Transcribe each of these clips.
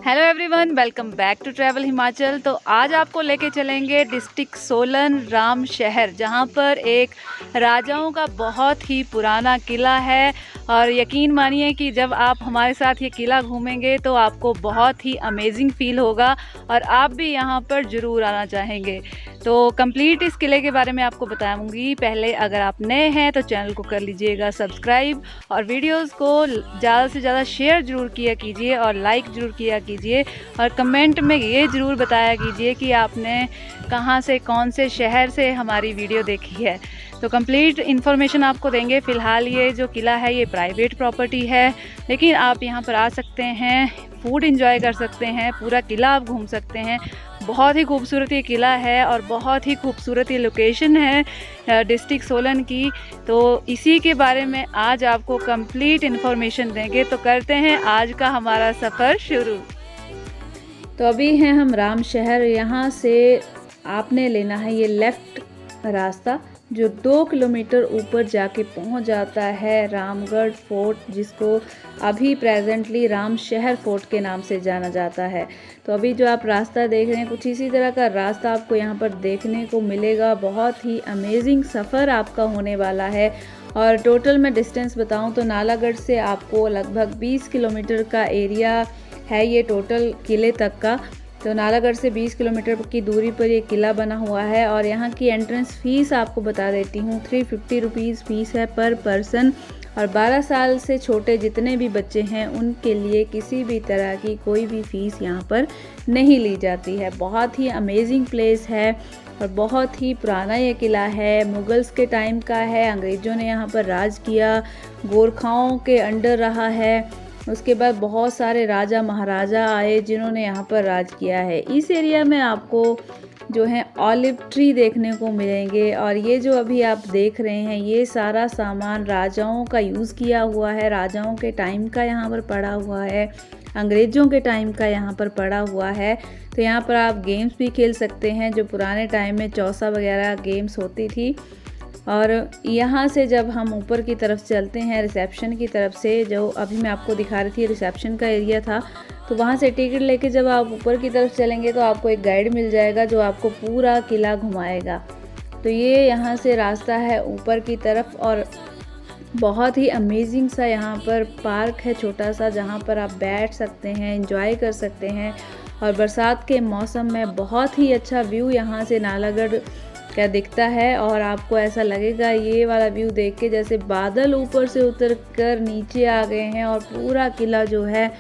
Hello everyone, welcome back to travel Himachal. तो आज आपको लेके चलेंगे डिस्ट्रिक्ट सोलन राम शहर, जहाँ पर एक राजाओं का बहुत ही पुराना किला है। और यकीन मानिए कि जब आप हमारे साथ ये किला घूमेंगे तो आपको बहुत ही अमेजिंग फील होगा और आप भी यहाँ पर ज़रूर आना चाहेंगे। तो कंप्लीट इस किले के बारे में आपको बताऊंगी। पहले अगर आप नए हैं तो चैनल को कर लीजिएगा सब्सक्राइब और वीडियोस को ज़्यादा से ज़्यादा शेयर ज़रूर किया कीजिए और लाइक ज़रूर किया कीजिए और कमेंट में ये ज़रूर बताया कीजिए कि आपने कहाँ से, कौन से शहर से हमारी वीडियो देखी है। तो कंप्लीट इन्फॉर्मेशन आपको देंगे। फ़िलहाल ये जो किला है ये प्राइवेट प्रॉपर्टी है, लेकिन आप यहाँ पर आ सकते हैं, फूड एंजॉय कर सकते हैं, पूरा किला आप घूम सकते हैं। बहुत ही खूबसूरत ये किला है और बहुत ही खूबसूरत ये लोकेशन है डिस्ट्रिक्ट सोलन की। तो इसी के बारे में आज आपको कंप्लीट इन्फॉर्मेशन देंगे। तो करते हैं आज का हमारा सफ़र शुरू। तो अभी हैं हम राम शहर। यहाँ से आपने लेना है ये लेफ़्ट रास्ता जो 2 किलोमीटर ऊपर जाके पहुंच जाता है रामगढ़ फोर्ट, जिसको अभी प्रेजेंटली राम शहर फोर्ट के नाम से जाना जाता है। तो अभी जो आप रास्ता देख रहे हैं, कुछ इसी तरह का रास्ता आपको यहाँ पर देखने को मिलेगा। बहुत ही अमेजिंग सफ़र आपका होने वाला है। और टोटल मैं डिस्टेंस बताऊँ तो नालागढ़ से आपको लगभग 20 किलोमीटर का एरिया है ये टोटल किले तक का। तो नालागढ़ से 20 किलोमीटर की दूरी पर ये किला बना हुआ है। और यहाँ की एंट्रेंस फ़ीस आपको बता देती हूँ, 350 रुपीज़ फ़ीस है पर पर्सन। और 12 साल से छोटे जितने भी बच्चे हैं उनके लिए किसी भी तरह की कोई भी फ़ीस यहाँ पर नहीं ली जाती है। बहुत ही अमेजिंग प्लेस है और बहुत ही पुराना ये किला है। मुगल्स के टाइम का है, अंग्रेज़ों ने यहाँ पर राज किया, गोरखाओं के अंडर रहा है। उसके बाद बहुत सारे राजा महाराजा आए जिन्होंने यहाँ पर राज किया है। इस एरिया में आपको जो है ऑलिव ट्री देखने को मिलेंगे। और ये जो अभी आप देख रहे हैं ये सारा सामान राजाओं का यूज़ किया हुआ है, राजाओं के टाइम का यहाँ पर पड़ा हुआ है, अंग्रेज़ों के टाइम का यहाँ पर पड़ा हुआ है। तो यहाँ पर आप गेम्स भी खेल सकते हैं, जो पुराने टाइम में चौसा वगैरह गेम्स होती थी। और यहाँ से जब हम ऊपर की तरफ चलते हैं रिसेप्शन की तरफ से, जो अभी मैं आपको दिखा रही थी रिसेप्शन का एरिया था, तो वहाँ से टिकट लेके जब आप ऊपर की तरफ चलेंगे तो आपको एक गाइड मिल जाएगा जो आपको पूरा किला घुमाएगा। तो ये यहाँ से रास्ता है ऊपर की तरफ। और बहुत ही अमेजिंग सा यहाँ पर पार्क है छोटा सा, जहाँ पर आप बैठ सकते हैं, एंजॉय कर सकते हैं। और बरसात के मौसम में बहुत ही अच्छा व्यू यहाँ से नालागढ़ क्या दिखता है। और आपको ऐसा लगेगा ये वाला व्यू देख के जैसे बादल ऊपर से उतर कर नीचे आ गए हैं और पूरा किला जो है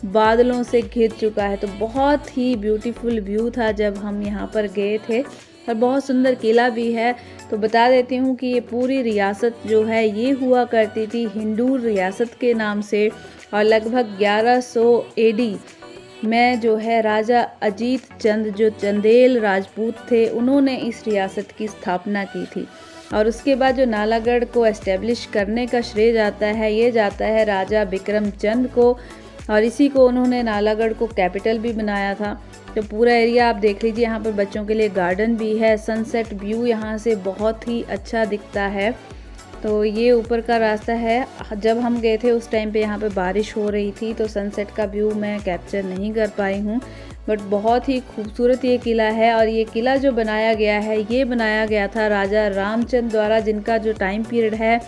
बादलों से घिर चुका है। तो बहुत ही ब्यूटीफुल व्यू था जब हम यहाँ पर गए थे और बहुत सुंदर किला भी है। तो बता देती हूँ कि ये पूरी रियासत जो है ये हुआ करती थी हिंदू रियासत के नाम से। और लगभग 1100 AD में जो है राजा अजीत चंद जो चंदेल राजपूत थे उन्होंने इस रियासत की स्थापना की थी। और उसके बाद जो नालागढ़ को एस्टेब्लिश करने का श्रेय जाता है ये जाता है राजा बिक्रम चंद को। और इसी को उन्होंने नालागढ़ को कैपिटल भी बनाया था। तो पूरा एरिया आप देख लीजिए, यहाँ पर बच्चों के लिए गार्डन भी है। सनसेट व्यू यहाँ से बहुत ही अच्छा दिखता है। तो ये ऊपर का रास्ता है। जब हम गए थे उस टाइम पे यहाँ पे बारिश हो रही थी तो सनसेट का व्यू मैं कैप्चर नहीं कर पाई हूँ, बट बहुत ही खूबसूरत ये किला है। और ये किला जो बनाया गया है ये बनाया गया था राजा रामचंद्र द्वारा, जिनका जो टाइम पीरियड है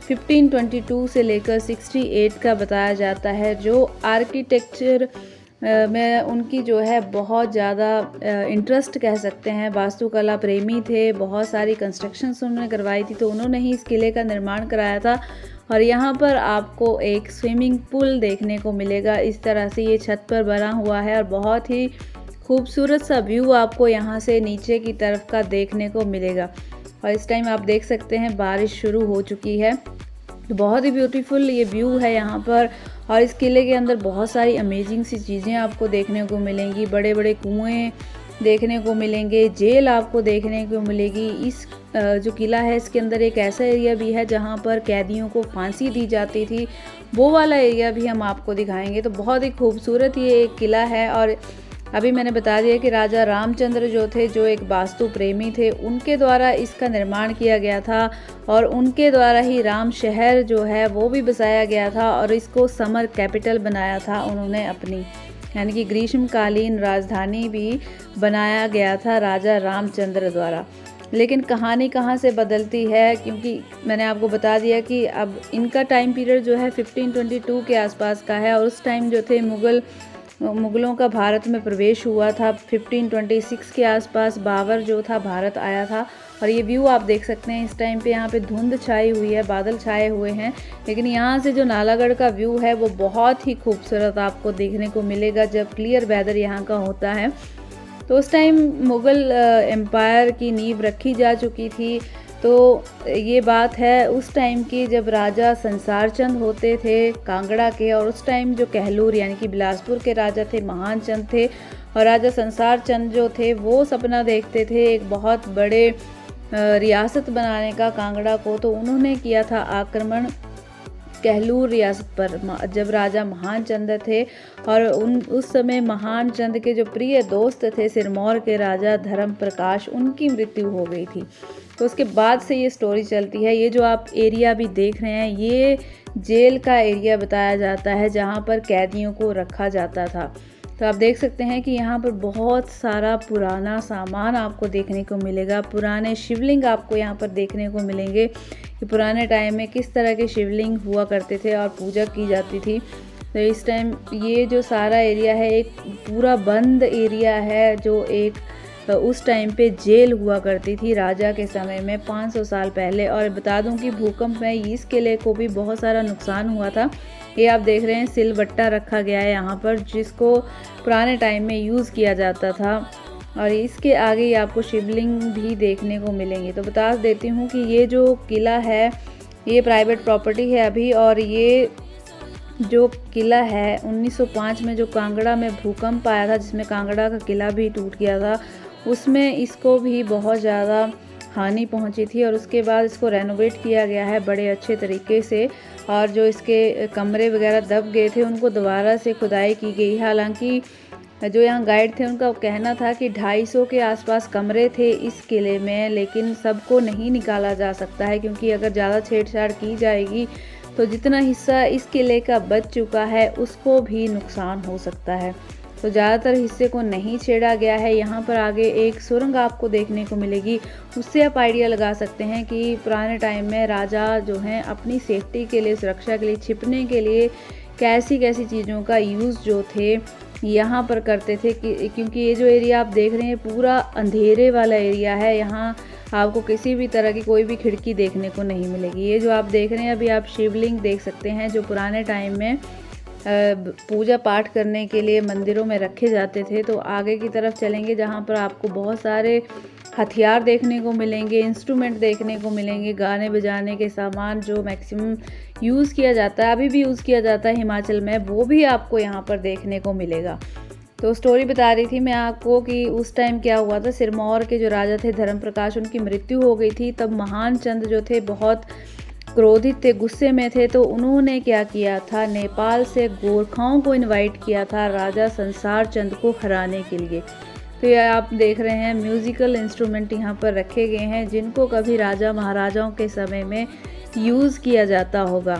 1522 से लेकर 68 का बताया जाता है। जो आर्किटेक्चर में उनकी जो है बहुत ज़्यादा इंटरेस्ट कह सकते हैं, वास्तुकला प्रेमी थे, बहुत सारी कंस्ट्रक्शंस उन्होंने करवाई थी, तो उन्होंने ही इस किले का निर्माण कराया था। और यहाँ पर आपको एक स्विमिंग पूल देखने को मिलेगा। इस तरह से ये छत पर बना हुआ है और बहुत ही खूबसूरत सा व्यू आपको यहाँ से नीचे की तरफ का देखने को मिलेगा। और इस टाइम आप देख सकते हैं बारिश शुरू हो चुकी है। तो बहुत ही ब्यूटीफुल ये व्यू है यहाँ पर। और इस किले के अंदर बहुत सारी अमेजिंग सी चीज़ें आपको देखने को मिलेंगी। बड़े बड़े कुएं देखने को मिलेंगे, जेल आपको देखने को मिलेगी। इस जो किला है इसके अंदर एक ऐसा एरिया भी है जहाँ पर कैदियों को फांसी दी जाती थी, वो वाला एरिया भी हम आपको दिखाएंगे। तो बहुत ही खूबसूरत ये एक किला है। और अभी मैंने बता दिया कि राजा रामचंद्र जो थे, जो एक वास्तु प्रेमी थे, उनके द्वारा इसका निर्माण किया गया था और उनके द्वारा ही राम शहर जो है वो भी बसाया गया था और इसको समर कैपिटल बनाया था उन्होंने अपनी। यानी कि ग्रीष्मकालीन राजधानी भी बनाया गया था राजा रामचंद्र द्वारा। लेकिन कहानी कहाँ से बदलती है, क्योंकि मैंने आपको बता दिया कि अब इनका टाइम पीरियड जो है 1522 के आसपास का है, और उस टाइम जो थे मुग़लों का भारत में प्रवेश हुआ था 1526 के आसपास। बाबर जो था भारत आया था। और ये व्यू आप देख सकते हैं, इस टाइम पे यहाँ पे धुंध छाई हुई है, बादल छाए हुए हैं, लेकिन यहाँ से जो नालागढ़ का व्यू है वो बहुत ही खूबसूरत आपको देखने को मिलेगा जब क्लियर वेदर यहाँ का होता है। तो उस टाइम मुग़ल एम्पायर की नींव रखी जा चुकी थी। तो ये बात है उस टाइम की जब राजा संसार चंद होते थे कांगड़ा के, और उस टाइम जो कहलूर यानी कि बिलासपुर के राजा थे महान चंद थे, और राजा संसार चंद जो थे वो सपना देखते थे एक बहुत बड़े रियासत बनाने का कांगड़ा को। तो उन्होंने किया था आक्रमण कहलूर रियासत पर जब राजा महान चंद थे, और उस समय महान चंद के जो प्रिय दोस्त थे सिरमौर के राजा धर्म प्रकाश, उनकी मृत्यु हो गई थी। तो उसके बाद से ये स्टोरी चलती है। ये जो आप एरिया भी देख रहे हैं ये जेल का एरिया बताया जाता है जहाँ पर कैदियों को रखा जाता था। तो आप देख सकते हैं कि यहाँ पर बहुत सारा पुराना सामान आपको देखने को मिलेगा। पुराने शिवलिंग आपको यहाँ पर देखने को मिलेंगे कि पुराने टाइम में किस तरह के शिवलिंग हुआ करते थे और पूजा की जाती थी। तो इस टाइम ये जो सारा एरिया है एक पूरा बंद एरिया है, जो एक उस टाइम पे जेल हुआ करती थी राजा के समय में 500 साल पहले। और बता दूं कि भूकंप में इस किले को भी बहुत सारा नुकसान हुआ था। ये आप देख रहे हैं सिलबट्टा रखा गया है यहाँ पर, जिसको पुराने टाइम में यूज़ किया जाता था। और इसके आगे ही आपको शिवलिंग भी देखने को मिलेंगे। तो बता देती हूँ कि ये जो किला है ये प्राइवेट प्रॉपर्टी है अभी, और ये जो किला है 1905 में जो कांगड़ा में भूकंप आया था जिसमें कांगड़ा का किला भी टूट गया था, उसमें इसको भी बहुत ज़्यादा हानि पहुंची थी। और उसके बाद इसको रेनोवेट किया गया है बड़े अच्छे तरीके से, और जो इसके कमरे वगैरह दब गए थे उनको दोबारा से खुदाई की गई। हालांकि जो यहाँ गाइड थे उनका कहना था कि 250 के आसपास कमरे थे इस किले में, लेकिन सबको नहीं निकाला जा सकता है, क्योंकि अगर ज़्यादा छेड़छाड़ की जाएगी तो जितना हिस्सा इस किले का बच चुका है उसको भी नुकसान हो सकता है। तो ज़्यादातर हिस्से को नहीं छेड़ा गया है। यहाँ पर आगे एक सुरंग आपको देखने को मिलेगी, उससे आप आइडिया लगा सकते हैं कि पुराने टाइम में राजा जो हैं अपनी सेफ्टी के लिए, सुरक्षा के लिए, छिपने के लिए कैसी कैसी चीज़ों का यूज़ जो थे यहाँ पर करते थे। क्योंकि ये जो एरिया आप देख रहे हैं पूरा अंधेरे वाला एरिया है, यहाँ आपको किसी भी तरह की कोई भी खिड़की देखने को नहीं मिलेगी। ये जो आप देख रहे हैं अभी आप शिवलिंग देख सकते हैं जो पुराने टाइम में पूजा पाठ करने के लिए मंदिरों में रखे जाते थे। तो आगे की तरफ चलेंगे जहाँ पर आपको बहुत सारे हथियार देखने को मिलेंगे, इंस्ट्रूमेंट देखने को मिलेंगे, गाने बजाने के सामान जो मैक्सिमम यूज़ किया जाता है, अभी भी यूज़ किया जाता है हिमाचल में, वो भी आपको यहाँ पर देखने को मिलेगा। तो स्टोरी बता रही थी मैं आपको कि उस टाइम क्या हुआ था। सिरमौर के जो राजा थे धर्म प्रकाश, उनकी मृत्यु हो गई थी। तब महान चंद जो थे बहुत क्रोधित थे, गुस्से में थे। तो उन्होंने क्या किया था, नेपाल से गोरखाओं को इनवाइट किया था राजा संसार चंद को हराने के लिए। तो ये आप देख रहे हैं म्यूज़िकल इंस्ट्रूमेंट यहाँ पर रखे गए हैं जिनको कभी राजा महाराजाओं के समय में यूज़ किया जाता होगा।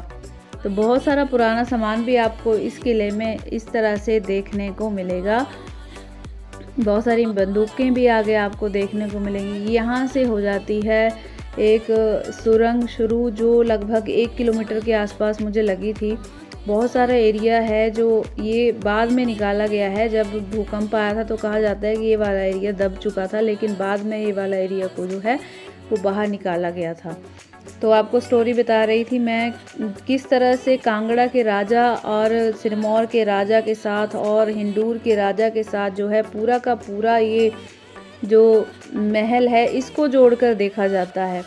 तो बहुत सारा पुराना सामान भी आपको इस किले में इस तरह से देखने को मिलेगा। बहुत सारी बंदूकें भी आगे आपको देखने को मिलेंगी। यहाँ से हो जाती है एक सुरंग शुरू जो लगभग 1 किलोमीटर के आसपास मुझे लगी थी। बहुत सारा एरिया है जो ये बाद में निकाला गया है। जब भूकंप आया था तो कहा जाता है कि ये वाला एरिया दब चुका था, लेकिन बाद में ये वाला एरिया को जो है वो बाहर निकाला गया था। तो आपको स्टोरी बता रही थी मैं किस तरह से कांगड़ा के राजा और सिरमौर के राजा के साथ और हिंडूर के राजा के साथ जो है पूरा का पूरा ये जो महल है इसको जोड़कर देखा जाता है।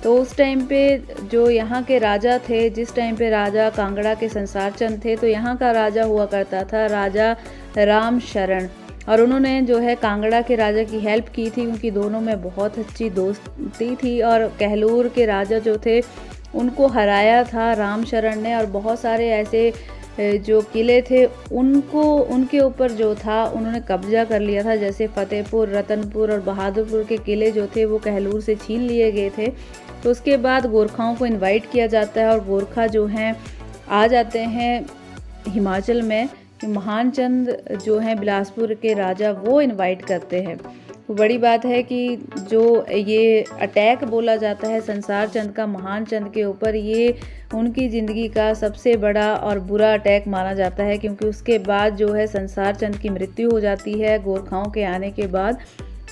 तो उस टाइम पे जो यहाँ के राजा थे, जिस टाइम पे राजा कांगड़ा के संसार चंद थे, तो यहाँ का राजा हुआ करता था राजा राम शरण, और उन्होंने जो है कांगड़ा के राजा की हेल्प की थी क्योंकि दोनों में बहुत अच्छी दोस्ती थी। और कहलूर के राजा जो थे उनको हराया था राम शरण ने, और बहुत सारे ऐसे जो किले थे उनको उनके ऊपर जो था उन्होंने कब्जा कर लिया था। जैसे फतेहपुर, रतनपुर और बहादुरपुर के किले जो थे वो कहलूर से छीन लिए गए थे। तो उसके बाद गोरखाओं को इनवाइट किया जाता है और गोरखा जो हैं आ जाते हैं हिमाचल में, कि महान चंद जो हैं बिलासपुर के राजा वो इनवाइट करते हैं। तो बड़ी बात है कि जो ये अटैक बोला जाता है संसार चंद का महान चंद के ऊपर, ये उनकी ज़िंदगी का सबसे बड़ा और बुरा अटैक माना जाता है, क्योंकि उसके बाद जो है संसार चंद की मृत्यु हो जाती है गोरखाओं के आने के बाद।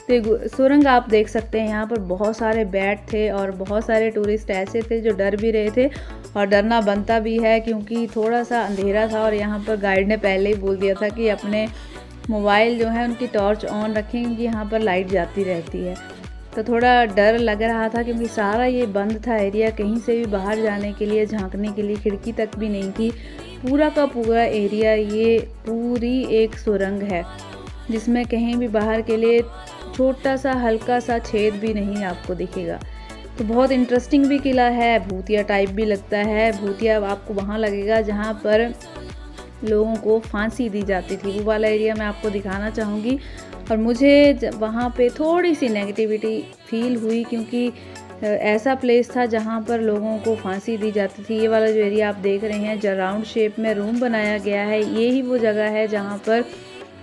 तो सुरंग आप देख सकते हैं, यहाँ पर बहुत सारे बैट थे और बहुत सारे टूरिस्ट ऐसे थे जो डर भी रहे थे, और डरना बनता भी है क्योंकि थोड़ा सा अंधेरा था। और यहाँ पर गाइड ने पहले ही बोल दिया था कि अपने मोबाइल जो है उनकी टॉर्च ऑन रखें, क्योंकि यहाँ पर लाइट जाती रहती है। तो थोड़ा डर लग रहा था क्योंकि सारा ये बंद था एरिया, कहीं से भी बाहर जाने के लिए, झांकने के लिए खिड़की तक भी नहीं थी। पूरा का पूरा एरिया ये पूरी एक सुरंग है जिसमें कहीं भी बाहर के लिए छोटा सा हल्का सा छेद भी नहीं आपको दिखेगा। तो बहुत इंटरेस्टिंग भी किला है, भूतिया टाइप भी लगता है। भूतिया आपको वहाँ लगेगा जहाँ पर लोगों को फांसी दी जाती थी, वो वाला एरिया मैं आपको दिखाना चाहूँगी। और मुझे वहाँ पे थोड़ी सी नेगेटिविटी फील हुई क्योंकि ऐसा प्लेस था जहाँ पर लोगों को फांसी दी जाती थी। ये वाला जो एरिया आप देख रहे हैं जो राउंड शेप में रूम बनाया गया है, ये ही वो जगह है जहाँ पर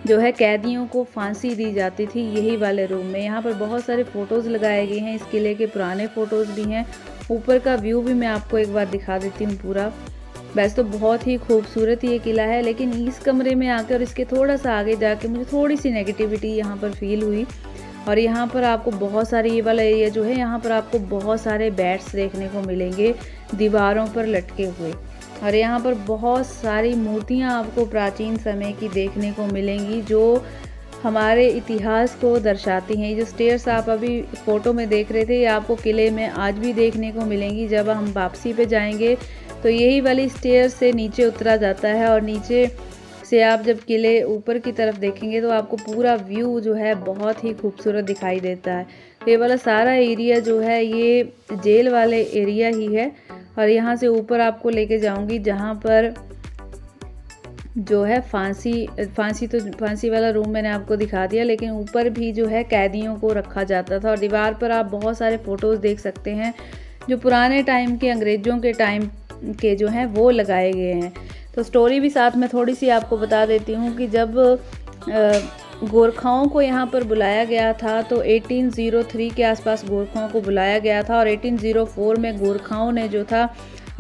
जो है कैदियों को फांसी दी जाती थी, यही वाले रूम में। यहाँ पर बहुत सारे फ़ोटोज़ लगाए गए हैं, इस किले के पुराने फ़ोटोज़ भी हैं। ऊपर का व्यू भी मैं आपको एक बार दिखा देती हूँ पूरा। वैसे तो बहुत ही खूबसूरत ये किला है, लेकिन इस कमरे में आकर और इसके थोड़ा सा आगे जाके मुझे थोड़ी सी नेगेटिविटी यहाँ पर फील हुई। और यहाँ पर आपको बहुत सारे, ये वाला एरिया जो है यहाँ पर आपको बहुत सारे बैट्स देखने को मिलेंगे दीवारों पर लटके हुए। और यहाँ पर बहुत सारी मूर्तियाँ आपको प्राचीन समय की देखने को मिलेंगी जो हमारे इतिहास को दर्शाती हैं। ये जो स्टेयर्स आप अभी फ़ोटो में देख रहे थे, ये आपको किले में आज भी देखने को मिलेंगी। जब हम वापसी पे जाएंगे तो यही वाली स्टेयर से नीचे उतरा जाता है, और नीचे से आप जब किले ऊपर की तरफ देखेंगे तो आपको पूरा व्यू जो है बहुत ही खूबसूरत दिखाई देता है। ये वाला सारा एरिया जो है ये जेल वाले एरिया ही है। और यहाँ से ऊपर आपको लेके जाऊंगी जहाँ पर जो है फांसी वाला रूम मैंने आपको दिखा दिया, लेकिन ऊपर भी जो है कैदियों को रखा जाता था। और दीवार पर आप बहुत सारे फ़ोटोज़ देख सकते हैं जो पुराने टाइम के, अंग्रेज़ों के टाइम के जो हैं वो लगाए गए हैं। तो स्टोरी भी साथ में थोड़ी सी आपको बता देती हूँ कि जब गोरखाओं को यहाँ पर बुलाया गया था तो 1803 के आसपास गोरखाओं को बुलाया गया था, और 1804 में गोरखाओं ने जो था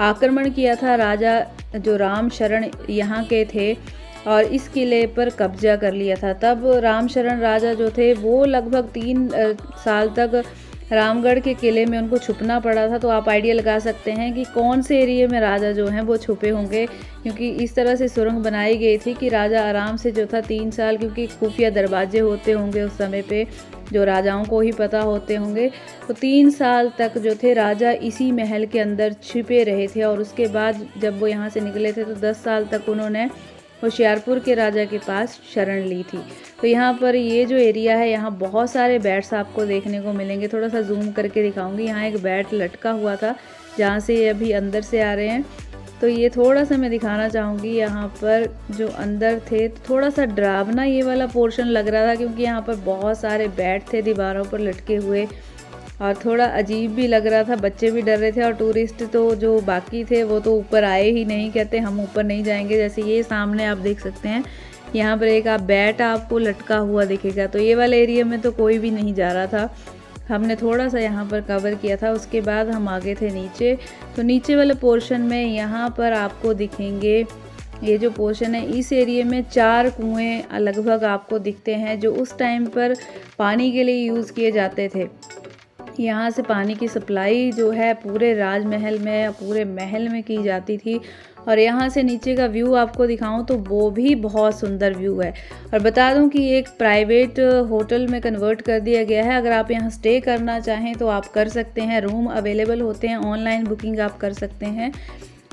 आक्रमण किया था। राजा जो राम शरण यहाँ के थे और इस किले पर कब्जा कर लिया था। तब राम शरण राजा जो थे वो लगभग 3 साल तक रामगढ़ के किले में उनको छुपना पड़ा था। तो आप आइडिया लगा सकते हैं कि कौन से एरिया में राजा जो हैं वो छुपे होंगे, क्योंकि इस तरह से सुरंग बनाई गई थी कि राजा आराम से जो था 3 साल, क्योंकि खुफिया दरवाजे होते होंगे उस समय पे जो राजाओं को ही पता होते होंगे, तो 3 साल तक जो थे राजा इसी महल के अंदर छिपे रहे थे। और उसके बाद जब वो यहाँ से निकले थे तो 10 साल तक उन्होंने होशियारपुर के राजा के पास शरण ली थी। तो यहाँ पर ये जो एरिया है यहाँ बहुत सारे बैट्स आपको देखने को मिलेंगे। थोड़ा सा जूम करके दिखाऊंगी। यहाँ एक बैट लटका हुआ था जहाँ से ये अभी अंदर से आ रहे हैं, तो ये थोड़ा सा मैं दिखाना चाहूँगी। यहाँ पर जो अंदर थे तो थोड़ा सा डरावना ये वाला पोर्शन लग रहा था, क्योंकि यहाँ पर बहुत सारे बैट थे दीवारों पर लटके हुए और थोड़ा अजीब भी लग रहा था। बच्चे भी डर रहे थे और टूरिस्ट तो जो बाकी थे वो तो ऊपर आए ही नहीं, कहते हम ऊपर नहीं जाएंगे। जैसे ये सामने आप देख सकते हैं, यहाँ पर एक आप बैट आपको लटका हुआ दिखेगा। तो ये वाले एरिया में तो कोई भी नहीं जा रहा था, हमने थोड़ा सा यहाँ पर कवर किया था। उसके बाद हम आगे थे नीचे, तो नीचे वाले पोर्शन में यहाँ पर आपको दिखेंगे ये जो पोर्शन है, इस एरिया में 4 कुएँ लगभग आपको दिखते हैं जो उस टाइम पर पानी के लिए यूज़ किए जाते थे। यहाँ से पानी की सप्लाई जो है पूरे राजमहल में, पूरे महल में की जाती थी। और यहाँ से नीचे का व्यू आपको दिखाऊं तो वो भी बहुत सुंदर व्यू है। और बता दूं कि एक प्राइवेट होटल में कन्वर्ट कर दिया गया है। अगर आप यहाँ स्टे करना चाहें तो आप कर सकते हैं, रूम अवेलेबल होते हैं, ऑनलाइन बुकिंग आप कर सकते हैं।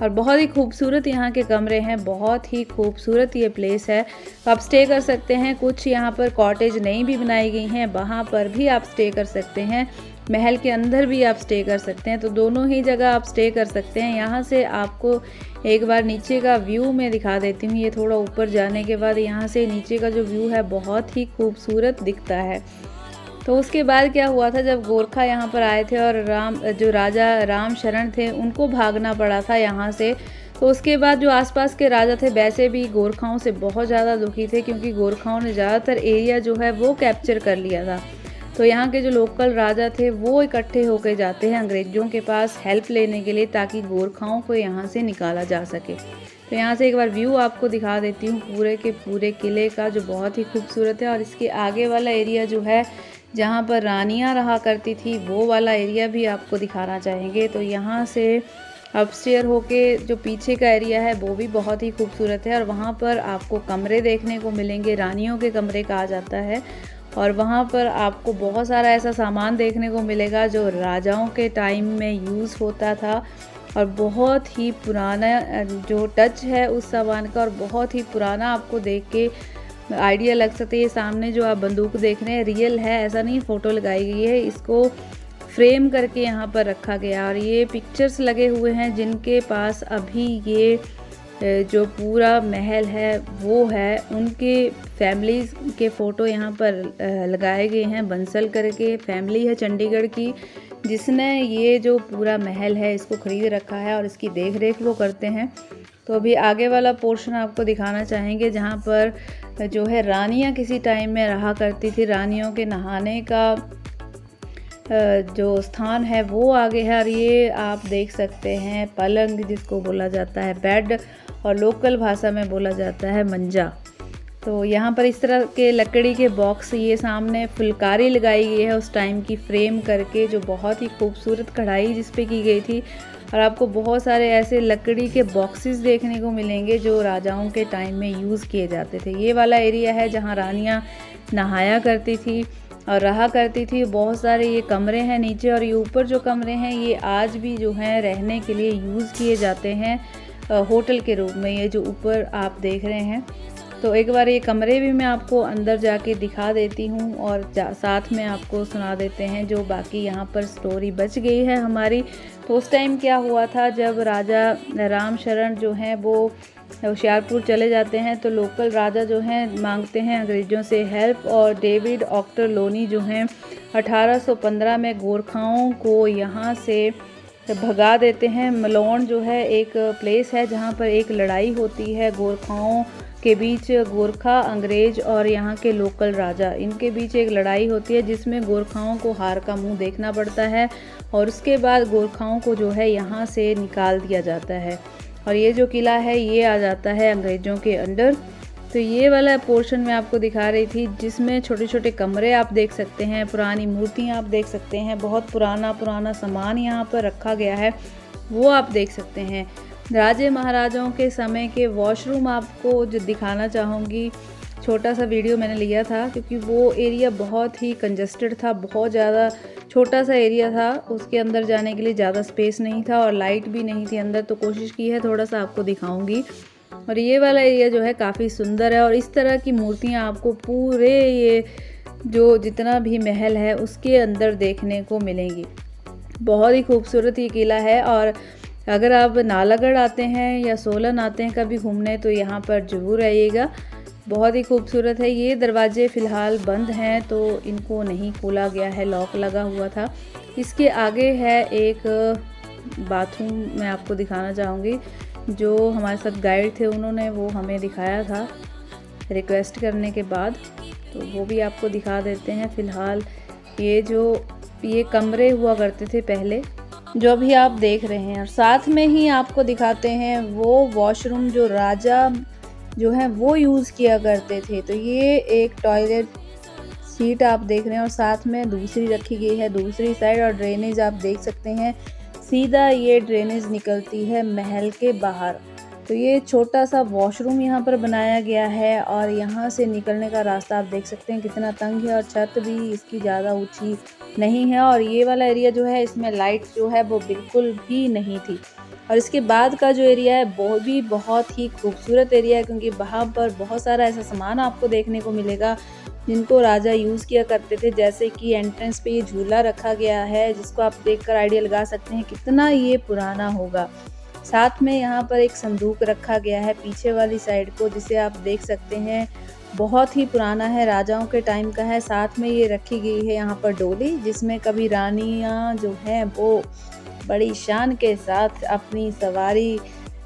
और बहुत ही खूबसूरत यहाँ के कमरे हैं, बहुत ही खूबसूरत ये प्लेस है, आप स्टे कर सकते हैं। कुछ यहाँ पर कॉटेज नई भी बनाई गई हैं, वहाँ पर भी आप स्टे कर सकते हैं। महल के अंदर भी आप स्टे कर सकते हैं, तो दोनों ही जगह आप स्टे कर सकते हैं। यहाँ से आपको एक बार नीचे का व्यू मैं दिखा देती हूँ। ये थोड़ा ऊपर जाने के बाद यहाँ से नीचे का जो व्यू है बहुत ही खूबसूरत दिखता है। तो उसके बाद क्या हुआ था, जब गोरखा यहाँ पर आए थे और जो राजा राम शरण थे उनको भागना पड़ा था यहाँ से, तो उसके बाद जो आसपास के राजा थे वैसे भी गोरखाओं से बहुत ज़्यादा दुखी थे, क्योंकि गोरखाओं ने ज़्यादातर एरिया जो है वो कैप्चर कर लिया था। तो यहाँ के जो लोकल राजा थे वो इकट्ठे होकर जाते हैं अंग्रेज़ों के पास हेल्प लेने के लिए, ताकि गोरखाओं को यहाँ से निकाला जा सके। तो यहाँ से एक बार व्यू आपको दिखा देती हूँ पूरे के पूरे किले का, जो बहुत ही खूबसूरत है। और इसके आगे वाला एरिया जो है जहाँ पर रानियाँ रहा करती थी वो वाला एरिया भी आपको दिखाना चाहेंगे। तो यहाँ से अपस्टेयर होके जो पीछे का एरिया है वो भी बहुत ही खूबसूरत है, और वहाँ पर आपको कमरे देखने को मिलेंगे, रानियों के कमरे कहा जाता है। और वहाँ पर आपको बहुत सारा ऐसा सामान देखने को मिलेगा जो राजाओं के टाइम में यूज़ होता था, और बहुत ही पुराना जो टच है उस सामान का, और बहुत ही पुराना आपको देख के आइडिया लग सकता है। ये सामने जो आप बंदूक देख रहे हैं रियल है, ऐसा नहीं फ़ोटो लगाई गई है, इसको फ्रेम करके यहाँ पर रखा गया। और ये पिक्चर्स लगे हुए हैं जिनके पास अभी ये जो पूरा महल है वो है, उनके फैमिलीज़ के फ़ोटो यहाँ पर लगाए गए हैं। बंसल करके फैमिली है चंडीगढ़ की, जिसने ये जो पूरा महल है इसको ख़रीद रखा है और इसकी देख रेख वो करते हैं। तो अभी आगे वाला पोर्शन आपको दिखाना चाहेंगे जहाँ पर जो है रानियाँ किसी टाइम में रहा करती थी। रानियों के नहाने का जो स्थान है वो आगे है, और ये आप देख सकते हैं पलंग जिसको बोला जाता है बेड, और लोकल भाषा में बोला जाता है मंजा। तो यहाँ पर इस तरह के लकड़ी के बॉक्स, ये सामने फुलकारी लगाई गई है उस टाइम की फ्रेम करके, जो बहुत ही खूबसूरत कढ़ाई जिस पे की गई थी। और आपको बहुत सारे ऐसे लकड़ी के बॉक्सेस देखने को मिलेंगे जो राजाओं के टाइम में यूज़ किए जाते थे। ये वाला एरिया है जहाँ रानियाँ नहाया करती थी और रहा करती थी। बहुत सारे ये कमरे हैं नीचे, और ये ऊपर जो कमरे हैं ये आज भी जो हैं रहने के लिए यूज़ किए जाते हैं होटल के रूप में, ये जो ऊपर आप देख रहे हैं। तो एक बार ये कमरे भी मैं आपको अंदर जाके दिखा देती हूँ, और साथ में आपको सुना देते हैं जो बाकी यहाँ पर स्टोरी बच गई है हमारी। तो उस टाइम क्या हुआ था, जब राजा राम शरण जो हैं वो होशियारपुर चले जाते हैं, तो लोकल राजा जो हैं मांगते हैं अंग्रेज़ों से हेल्प, और डेविड ऑक्टरलोनी जो हैं 1815 में गोरखाओं को यहाँ से भगा देते हैं। मलोन जो है एक प्लेस है जहाँ पर एक लड़ाई होती है गोरखाओं के बीच, गोरखा अंग्रेज और यहाँ के लोकल राजा, इनके बीच एक लड़ाई होती है जिसमें गोरखाओं को हार का मुंह देखना पड़ता है, और उसके बाद गोरखाओं को जो है यहाँ से निकाल दिया जाता है, और ये जो किला है ये आ जाता है अंग्रेज़ों के अंडर। तो ये वाला पोर्शन मैं आपको दिखा रही थी जिसमें छोटे छोटे कमरे आप देख सकते हैं, पुरानी मूर्तियाँ आप देख सकते हैं, बहुत पुराना सामान यहाँ पर रखा गया है वो आप देख सकते हैं। राजे महाराजाओं के समय के वॉशरूम आपको जो दिखाना चाहूँगी, छोटा सा वीडियो मैंने लिया था क्योंकि वो एरिया बहुत ही कंजस्टेड था, बहुत ज़्यादा छोटा सा एरिया था, उसके अंदर जाने के लिए ज़्यादा स्पेस नहीं था और लाइट भी नहीं थी अंदर, तो कोशिश की है थोड़ा सा आपको दिखाऊंगी। और ये वाला एरिया जो है काफ़ी सुंदर है, और इस तरह की मूर्तियाँ आपको पूरे ये जो जितना भी महल है उसके अंदर देखने को मिलेंगी। बहुत ही खूबसूरत ये किला है, और अगर आप नालागढ़ आते हैं या सोलन आते हैं कभी घूमने तो यहाँ पर ज़रूर आइएगा, बहुत ही खूबसूरत है। ये दरवाजे फ़िलहाल बंद हैं तो इनको नहीं खोला गया है, लॉक लगा हुआ था। इसके आगे है एक बाथरूम, मैं आपको दिखाना चाहूँगी, जो हमारे साथ गाइड थे उन्होंने वो हमें दिखाया था रिक्वेस्ट करने के बाद, तो वो भी आपको दिखा देते हैं। फ़िलहाल ये कमरे हुआ करते थे पहले जो अभी आप देख रहे हैं, और साथ में ही आपको दिखाते हैं वो वॉशरूम जो राजा जो है वो यूज़ किया करते थे। तो ये एक टॉयलेट सीट आप देख रहे हैं और साथ में दूसरी रखी गई है दूसरी साइड, और ड्रेनेज आप देख सकते हैं, सीधा ये ड्रेनेज निकलती है महल के बाहर। तो ये छोटा सा वॉशरूम यहाँ पर बनाया गया है, और यहाँ से निकलने का रास्ता आप देख सकते हैं कितना तंग है, और छत भी इसकी ज़्यादा ऊंची नहीं है। और ये वाला एरिया जो है इसमें लाइट जो है वो बिल्कुल भी नहीं थी। और इसके बाद का जो एरिया है वो भी बहुत ही खूबसूरत एरिया है, क्योंकि वहाँ पर बहुत सारा ऐसा सामान आपको देखने को मिलेगा जिनको राजा यूज़ किया करते थे। जैसे कि एंट्रेंस पे ये झूला रखा गया है जिसको आप देखकर आइडिया लगा सकते हैं कितना ये पुराना होगा। साथ में यहाँ पर एक संदूक रखा गया है पीछे वाली साइड को, जिसे आप देख सकते हैं बहुत ही पुराना है, राजाओं के टाइम का है। साथ में ये रखी गई है यहाँ पर डोली, जिसमें कभी रानियाँ जो हैं वो बड़ी शान के साथ अपनी सवारी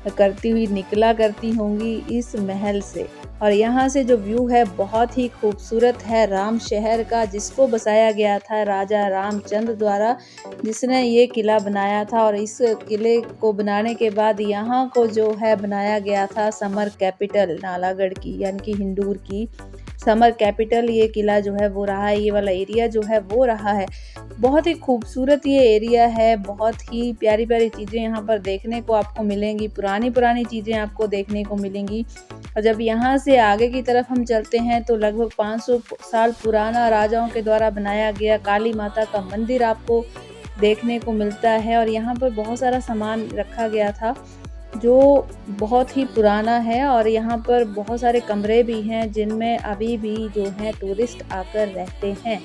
करती हुई निकला करती होंगी इस महल से। और यहाँ से जो व्यू है बहुत ही खूबसूरत है राम शहर का, जिसको बसाया गया था राजा रामचंद्र द्वारा, जिसने ये किला बनाया था। और इस किले को बनाने के बाद यहाँ को जो है बनाया गया था समर कैपिटल नालागढ़ की, यानी कि हिंदूर की समर कैपिटल ये किला जो है वो रहा है, ये वाला एरिया जो है वो रहा है। बहुत ही खूबसूरत ये एरिया है, बहुत ही प्यारी प्यारी चीज़ें यहाँ पर देखने को आपको मिलेंगी, पुरानी पुरानी चीज़ें आपको देखने को मिलेंगी। और जब यहाँ से आगे की तरफ हम चलते हैं तो लगभग 500 साल पुराना राजाओं के द्वारा बनाया गया काली माता का मंदिर आपको देखने को मिलता है। और यहाँ पर बहुत सारा सामान रखा गया था जो बहुत ही पुराना है। और यहाँ पर बहुत सारे कमरे भी हैं जिनमें अभी भी जो है टूरिस्ट आकर रहते हैं,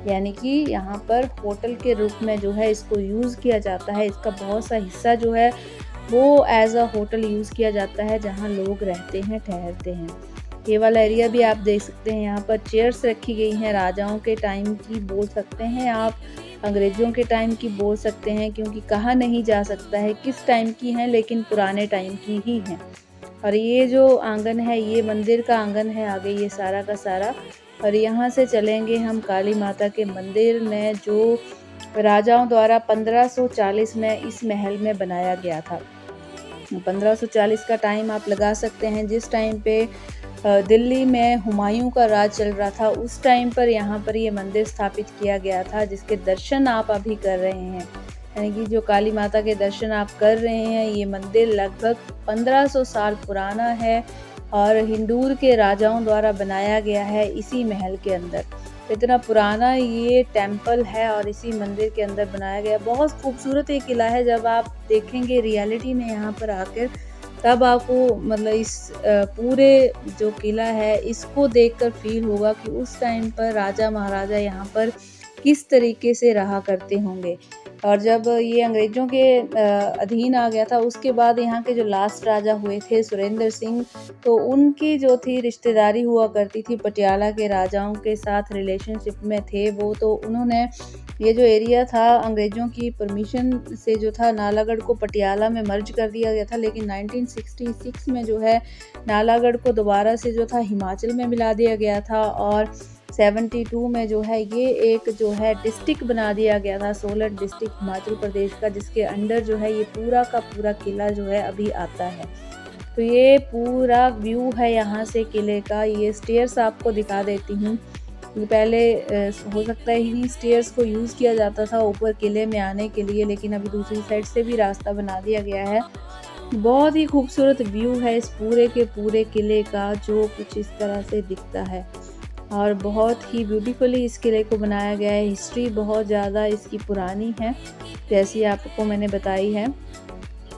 यानी कि यहाँ पर होटल के रूप में जो है इसको यूज़ किया जाता है। इसका बहुत सा हिस्सा जो है वो एज अ होटल यूज़ किया जाता है, जहाँ लोग रहते हैं, ठहरते हैं। ये वाला एरिया भी आप देख सकते हैं, यहाँ पर चेयर्स रखी गई हैं, राजाओं के टाइम की बोल सकते हैं आप, अंग्रेज़ों के टाइम की बोल सकते हैं, क्योंकि कहा नहीं जा सकता है किस टाइम की हैं, लेकिन पुराने टाइम की ही हैं। और ये जो आंगन है ये मंदिर का आंगन है, आगे ये सारा का सारा। और यहाँ से चलेंगे हम काली माता के मंदिर में, जो राजाओं द्वारा 1540 में इस महल में बनाया गया था। 1540 का टाइम आप लगा सकते हैं, जिस टाइम पे दिल्ली में हुमायूं का राज चल रहा था, उस टाइम पर यहाँ पर ये मंदिर स्थापित किया गया था, जिसके दर्शन आप अभी कर रहे हैं, यानी कि जो काली माता के दर्शन आप कर रहे हैं। ये मंदिर लगभग 1500 साल पुराना है और हिंदूर के राजाओं द्वारा बनाया गया है इसी महल के अंदर। इतना पुराना ये टेम्पल है और इसी मंदिर के अंदर बनाया गया। बहुत खूबसूरत ये किला है, जब आप देखेंगे रियलिटी में यहाँ पर आकर, तब आपको मतलब इस पूरे जो किला है इसको देखकर फील होगा कि उस टाइम पर राजा महाराजा यहाँ पर किस तरीके से रहा करते होंगे। और जब ये अंग्रेज़ों के अधीन आ गया था, उसके बाद यहाँ के जो लास्ट राजा हुए थे सुरेंद्र सिंह, तो उनकी जो थी रिश्तेदारी हुआ करती थी पटियाला के राजाओं के साथ, रिलेशनशिप में थे वो। तो उन्होंने ये जो एरिया था अंग्रेज़ों की परमिशन से जो था नालागढ़ को पटियाला में मर्ज कर दिया गया था, लेकिन 1966 में जो है नालागढ़ को दोबारा से जो था हिमाचल में मिला दिया गया था। और 72 में जो है ये एक जो है डिस्ट्रिक्ट बना दिया गया था, सोलन डिस्ट्रिक्ट हिमाचल प्रदेश का, जिसके अंडर जो है ये पूरा का पूरा किला जो है अभी आता है। तो ये पूरा व्यू है यहाँ से किले का। ये स्टेयर्स आपको दिखा देती हूँ। पहले हो सकता है इन्हीं स्टेयर्स को यूज़ किया जाता था ऊपर किले में आने के लिए, लेकिन अभी दूसरी साइड से भी रास्ता बना दिया गया है। बहुत ही खूबसूरत व्यू है इस पूरे के पूरे किले का, जो कुछ इस तरह से दिखता है और बहुत ही ब्यूटीफुली इस किले को बनाया गया है। हिस्ट्री बहुत ज़्यादा इसकी पुरानी है, जैसी आपको मैंने बताई है।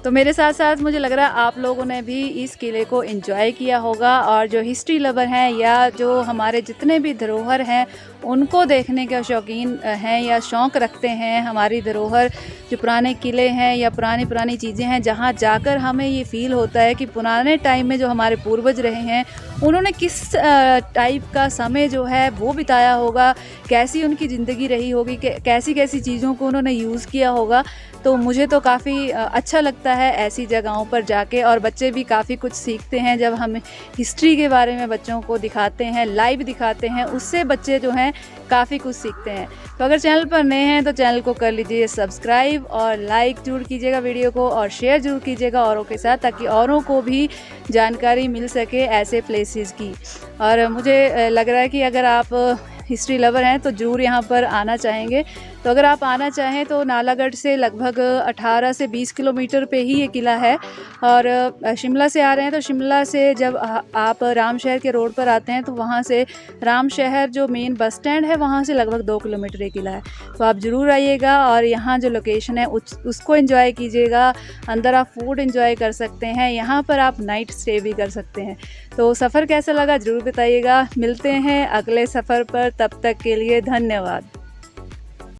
तो मेरे साथ साथ मुझे लग रहा है आप लोगों ने भी इस किले को एंजॉय किया होगा, और जो हिस्ट्री लवर हैं या जो हमारे जितने भी धरोहर हैं उनको देखने के शौकीन हैं या शौक़ रखते हैं, हमारी धरोहर जो पुराने किले हैं या पुरानी चीज़ें हैं, जहाँ जाकर हमें ये फ़ील होता है कि पुराने टाइम में जो हमारे पूर्वज रहे हैं उन्होंने किस टाइप का समय जो है वो बिताया होगा, कैसी उनकी ज़िंदगी रही होगी, कैसी कैसी चीज़ों को उन्होंने यूज़ किया होगा। तो मुझे तो काफ़ी अच्छा लगता है ऐसी जगहों पर जाके, और बच्चे भी काफ़ी कुछ सीखते हैं जब हम हिस्ट्री के बारे में बच्चों को दिखाते हैं, लाइव दिखाते हैं, उससे बच्चे जो हैं काफ़ी कुछ सीखते हैं। तो अगर चैनल पर नए हैं तो चैनल को कर लीजिए सब्सक्राइब और लाइक जरूर कीजिएगा वीडियो को, और शेयर जरूर कीजिएगा औरों के साथ, ताकि औरों को भी जानकारी मिल सके ऐसे प्लेसेस की। और मुझे लग रहा है कि अगर आप हिस्ट्री लवर हैं तो ज़रूर यहाँ पर आना चाहेंगे। तो अगर आप आना चाहें तो नालागढ़ से लगभग 18 से 20 किलोमीटर पे ही ये किला है। और शिमला से आ रहे हैं तो शिमला से जब आप राम शहर के रोड पर आते हैं तो वहाँ से राम शहर जो मेन बस स्टैंड है वहाँ से लगभग 2 किलोमीटर ये किला है। तो आप ज़रूर आइएगा और यहाँ जो लोकेशन है उसको एंजॉय कीजिएगा। अंदर आप फूड एंजॉय कर सकते हैं, यहाँ पर आप नाइट स्टे भी कर सकते हैं। तो सफ़र कैसा लगा ज़रूर बताइएगा। मिलते हैं अगले सफ़र पर, तब तक के लिए धन्यवाद।